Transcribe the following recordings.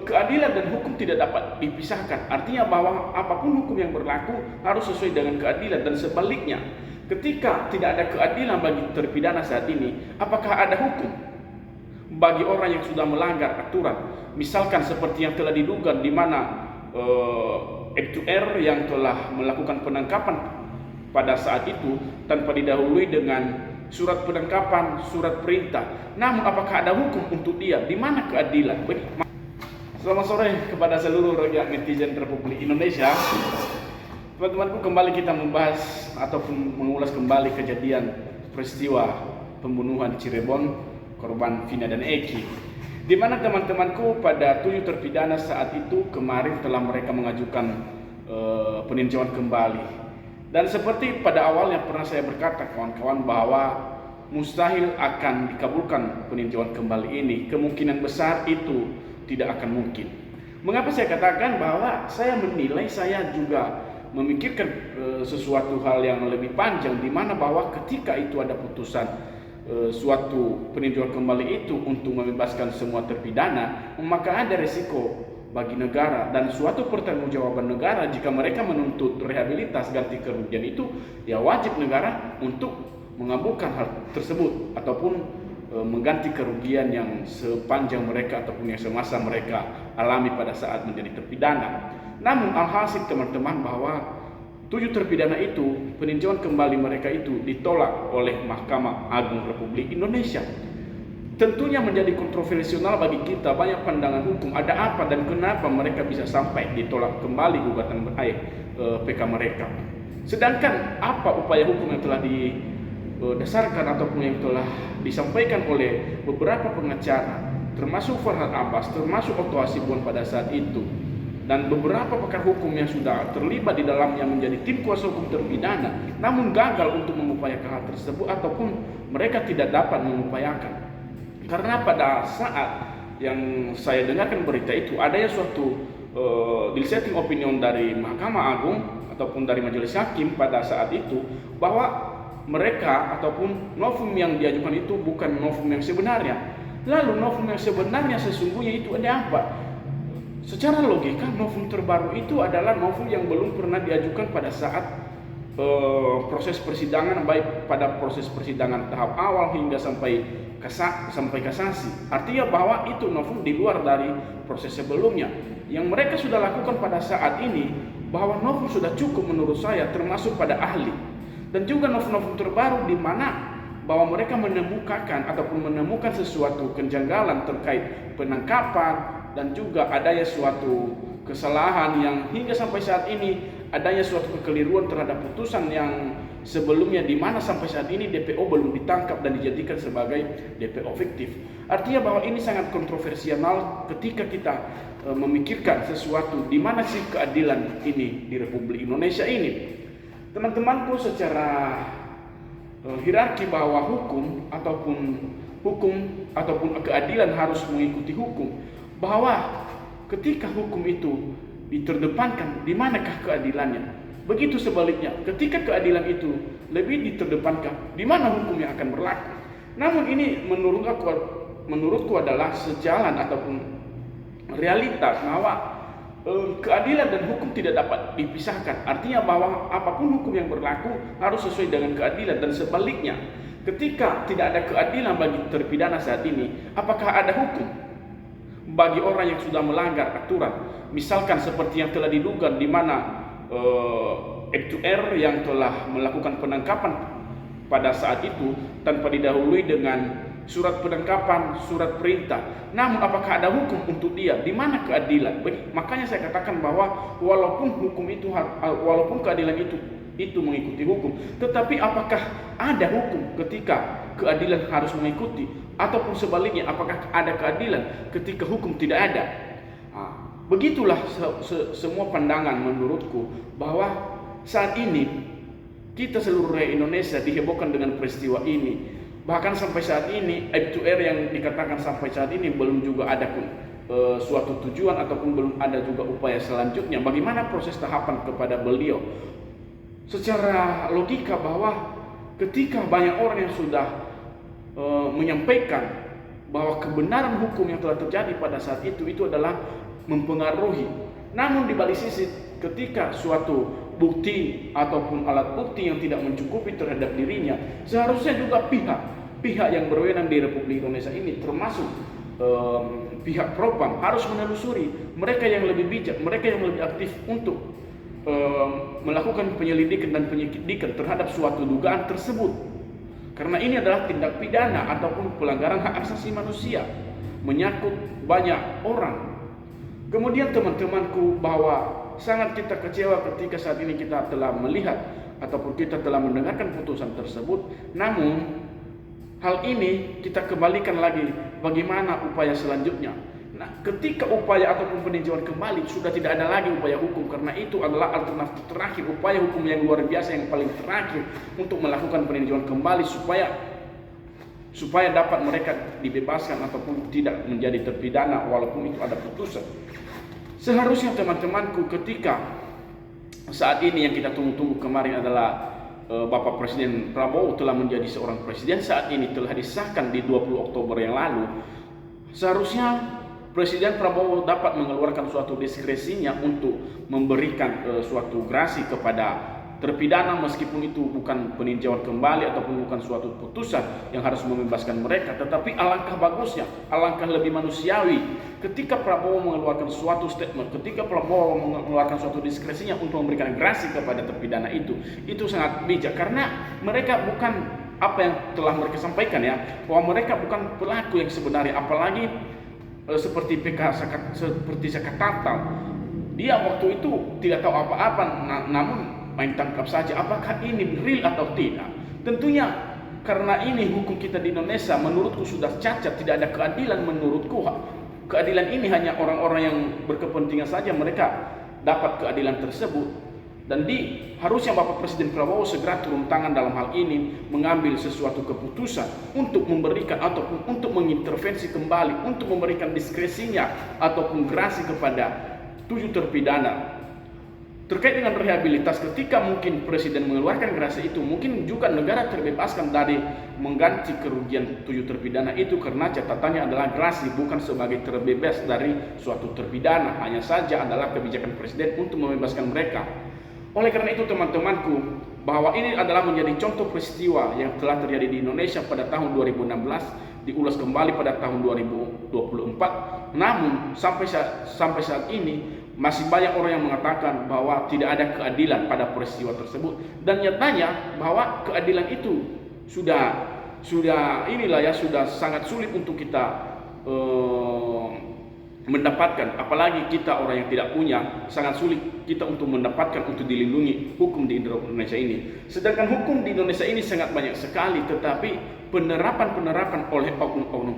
keadilan dan hukum tidak dapat dipisahkan. Artinya bahwa apapun hukum yang berlaku harus sesuai dengan keadilan, dan sebaliknya, ketika tidak ada keadilan bagi terpidana saat ini, apakah ada hukum bagi orang yang sudah melanggar aturan? Misalkan seperti yang telah diduga, di mana F2R yang telah melakukan penangkapan pada saat itu tanpa didahului dengan surat penangkapan, surat perintah. Namun apakah ada hukum untuk dia? Di mana keadilan? Selamat sore kepada seluruh rakyat netizen Republik Indonesia. Teman-temanku, kembali kita membahas ataupun mengulas kembali kejadian peristiwa pembunuhan di Cirebon, korban Vina dan Eki, di mana teman-temanku pada 7 terpidana saat itu kemarin telah mereka mengajukan peninjauan kembali. Dan seperti pada awalnya pernah saya berkata kawan-kawan bahwa mustahil akan dikabulkan peninjauan kembali ini, kemungkinan besar itu tidak akan mungkin. Mengapa saya katakan bahwa saya menilai, saya juga memikirkan sesuatu hal yang lebih panjang, di mana bahwa ketika itu ada putusan suatu peninjauan kembali itu untuk membebaskan semua terpidana, maka ada resiko bagi negara dan suatu pertanggungjawaban negara. Jika mereka menuntut rehabilitas ganti kerugian itu, ya wajib negara untuk mengabulkan hal tersebut ataupun mengganti kerugian yang sepanjang mereka ataupun yang semasa mereka alami pada saat menjadi terpidana. Namun alhasil teman-teman, bahwa 7 terpidana itu, peninjauan kembali mereka itu ditolak oleh Mahkamah Agung Republik Indonesia. Tentunya menjadi kontroversial bagi kita, banyak pandangan hukum, ada apa dan kenapa mereka bisa sampai ditolak kembali gugatan PK mereka. Sedangkan apa upaya hukum yang telah didasarkan ataupun yang telah disampaikan oleh beberapa pengacara, termasuk Farhad Abbas, termasuk Otto Hasibuan pada saat itu, dan beberapa pakar hukum yang sudah terlibat di dalamnya menjadi tim kuasa hukum terpidana, namun gagal untuk mengupayakan hal tersebut ataupun mereka tidak dapat mengupayakan. Karena pada saat yang saya dengarkan berita itu, adanya suatu dissenting opinion dari Mahkamah Agung ataupun dari Majelis Hakim pada saat itu, bahwa mereka ataupun novum yang diajukan itu bukan novum yang sebenarnya. Lalu novum yang sebenarnya sesungguhnya itu ada apa? Secara logika, novum terbaru itu adalah novum yang belum pernah diajukan pada saat proses persidangan, baik pada proses persidangan tahap awal hingga sampai kasasi. Artinya bahwa itu novum di luar dari proses sebelumnya. Yang mereka sudah lakukan pada saat ini, bahwa novum sudah cukup menurut saya, termasuk pada ahli. Dan juga novum-novum terbaru di mana bahwa mereka menemukan sesuatu kejanggalan terkait penangkapan, dan juga adanya suatu kesalahan yang hingga sampai saat ini adanya suatu kekeliruan terhadap putusan yang sebelumnya, di mana sampai saat ini DPO belum ditangkap dan dijadikan sebagai DPO fiktif. Artinya bahwa ini sangat kontroversial ketika kita memikirkan sesuatu di mana sih keadilan ini di Republik Indonesia ini. Teman-temanku, secara hierarki bahwa hukum ataupun keadilan harus mengikuti hukum, bahwa ketika hukum itu diterdepankan, di manakah keadilannya? Begitu sebaliknya, ketika keadilan itu lebih diterdepankan, di mana hukum yang akan berlaku? Namun ini menurutku adalah sejalan ataupun realitas bahwa keadilan dan hukum tidak dapat dipisahkan. Artinya bahwa apapun hukum yang berlaku harus sesuai dengan keadilan, dan sebaliknya, ketika tidak ada keadilan bagi terpidana saat ini, apakah ada hukum bagi orang yang sudah melanggar aturan? Misalkan seperti yang telah diduga, di mana F2R yang telah melakukan penangkapan pada saat itu tanpa didahului dengan surat penangkapan, surat perintah. Namun apakah ada hukum untuk dia? Di mana keadilan? Makanya saya katakan bahwa walaupun keadilan itu mengikuti hukum, tetapi apakah ada hukum ketika keadilan harus mengikuti, ataupun sebaliknya, apakah ada keadilan ketika hukum tidak ada? Begitulah semua pandangan menurutku, bahwa saat ini kita seluruh rakyat Indonesia dihebohkan dengan peristiwa ini. Bahkan sampai saat ini F2R yang dikatakan sampai saat ini belum juga ada suatu tujuan ataupun belum ada juga upaya selanjutnya. Bagaimana proses tahapan kepada beliau? Secara logika, bahwa ketika banyak orang yang sudah menyampaikan bahwa kebenaran hukum yang telah terjadi pada saat itu adalah mempengaruhi. Namun di balik sisi, ketika suatu bukti ataupun alat bukti yang tidak mencukupi terhadap dirinya, seharusnya juga pihak yang berwenang di Republik Indonesia ini, termasuk pihak propam, harus menelusuri. Mereka yang lebih bijak, mereka yang lebih aktif untuk melakukan penyelidikan dan penyidikan terhadap suatu dugaan tersebut, karena ini adalah tindak pidana ataupun pelanggaran hak asasi manusia, menyangkut banyak orang. Kemudian teman-temanku, bahwa sangat kita kecewa ketika saat ini kita telah melihat ataupun kita telah mendengarkan putusan tersebut. Namun hal ini kita kembalikan lagi, bagaimana upaya selanjutnya. Nah, ketika upaya ataupun peninjauan kembali sudah tidak ada lagi upaya hukum, karena itu adalah alternatif terakhir, upaya hukum yang luar biasa yang paling terakhir untuk melakukan peninjauan kembali supaya dapat mereka dibebaskan ataupun tidak menjadi terpidana walaupun itu ada putusan. Seharusnya teman-temanku, ketika saat ini yang kita tunggu-tunggu kemarin adalah Bapak Presiden Prabowo telah menjadi seorang presiden, saat ini telah disahkan di 20 Oktober yang lalu, seharusnya Presiden Prabowo dapat mengeluarkan suatu diskresinya untuk memberikan suatu grasi kepada terpidana, meskipun itu bukan peninjauan kembali ataupun bukan suatu putusan yang harus membebaskan mereka. Tetapi alangkah bagusnya, alangkah lebih manusiawi ketika Prabowo mengeluarkan suatu statement, ketika Prabowo mengeluarkan suatu diskresinya untuk memberikan grasi kepada terpidana itu sangat bijak, karena mereka bukan apa yang telah mereka sampaikan ya, bahwa mereka bukan pelaku yang sebenarnya, apalagi seperti seperti Sakatatal, dia waktu itu tidak tahu apa-apa, namun main tangkap saja. Apakah ini real atau tidak? Tentunya karena ini hukum kita di Indonesia menurutku sudah cacat, tidak ada keadilan menurutku. Keadilan ini hanya orang-orang yang berkepentingan saja mereka dapat keadilan tersebut. Dan harusnya Bapak Presiden Prabowo segera turun tangan dalam hal ini, mengambil sesuatu keputusan untuk memberikan ataupun untuk mengintervensi kembali, untuk memberikan diskresinya ataupun grasi kepada 7 terpidana. Terkait dengan rehabilitas, ketika mungkin Presiden mengeluarkan grasi itu, mungkin juga negara terbebaskan dari mengganti kerugian 7 terpidana itu, karena catatannya adalah grasi, bukan sebagai terbebas dari suatu terpidana, hanya saja adalah kebijakan Presiden untuk membebaskan mereka. Oleh karena itu teman-temanku, bahwa ini adalah menjadi contoh peristiwa yang telah terjadi di Indonesia pada tahun 2016, diulas kembali pada tahun 2024. Namun sampai saat ini masih banyak orang yang mengatakan bahwa tidak ada keadilan pada peristiwa tersebut, dan nyatanya bahwa keadilan itu sudah sangat sulit untuk kita mendapatkan, apalagi kita orang yang tidak punya, sangat sulit kita untuk mendapatkan, untuk dilindungi hukum di Indonesia ini. Sedangkan hukum di Indonesia ini sangat banyak sekali, tetapi penerapan oleh oknum-oknum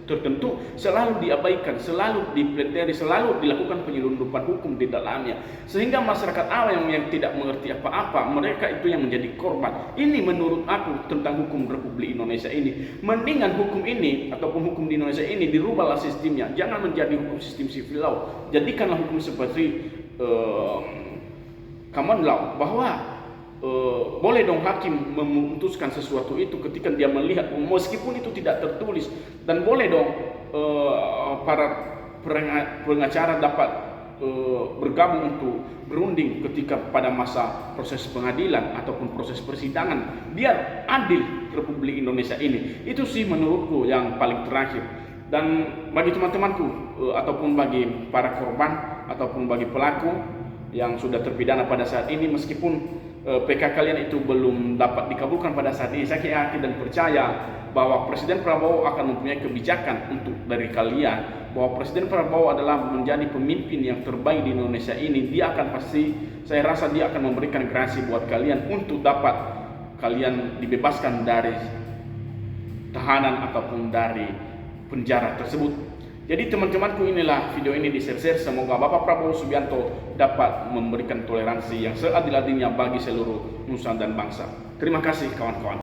tertentu selalu diabaikan, selalu dipelajari, selalu dilakukan penyelundupan hukum di dalamnya, sehingga masyarakat awam yang tidak mengerti apa-apa, mereka itu yang menjadi korban. Ini menurut aku tentang hukum Republik Indonesia ini. Mendingan hukum ini ataupun hukum di Indonesia ini dirubahlah sistemnya, jangan menjadi hukum sistem civil law, jadikanlah hukum seperti common law, bahwa boleh dong hakim memutuskan sesuatu itu ketika dia melihat, meskipun itu tidak tertulis, dan boleh dong para pengacara dapat bergabung untuk berunding ketika pada masa proses pengadilan ataupun proses persidangan, biar adil Republik Indonesia ini. Itu sih menurutku yang paling terakhir. Dan bagi teman-temanku ataupun bagi para korban ataupun bagi pelaku yang sudah terpidana pada saat ini, meskipun PK kalian itu belum dapat dikabulkan pada saat ini, saya yakin dan percaya bahwa Presiden Prabowo akan mempunyai kebijakan untuk dari kalian, bahwa Presiden Prabowo adalah menjadi pemimpin yang terbaik di Indonesia ini. Dia akan saya rasa dia akan memberikan grasi buat kalian untuk dapat kalian dibebaskan dari tahanan ataupun dari penjara tersebut. Jadi teman-temanku, inilah video ini di-share. Semoga Bapak Prabowo Subianto dapat memberikan toleransi yang seadil-adilnya bagi seluruh nusa dan bangsa. Terima kasih kawan-kawan.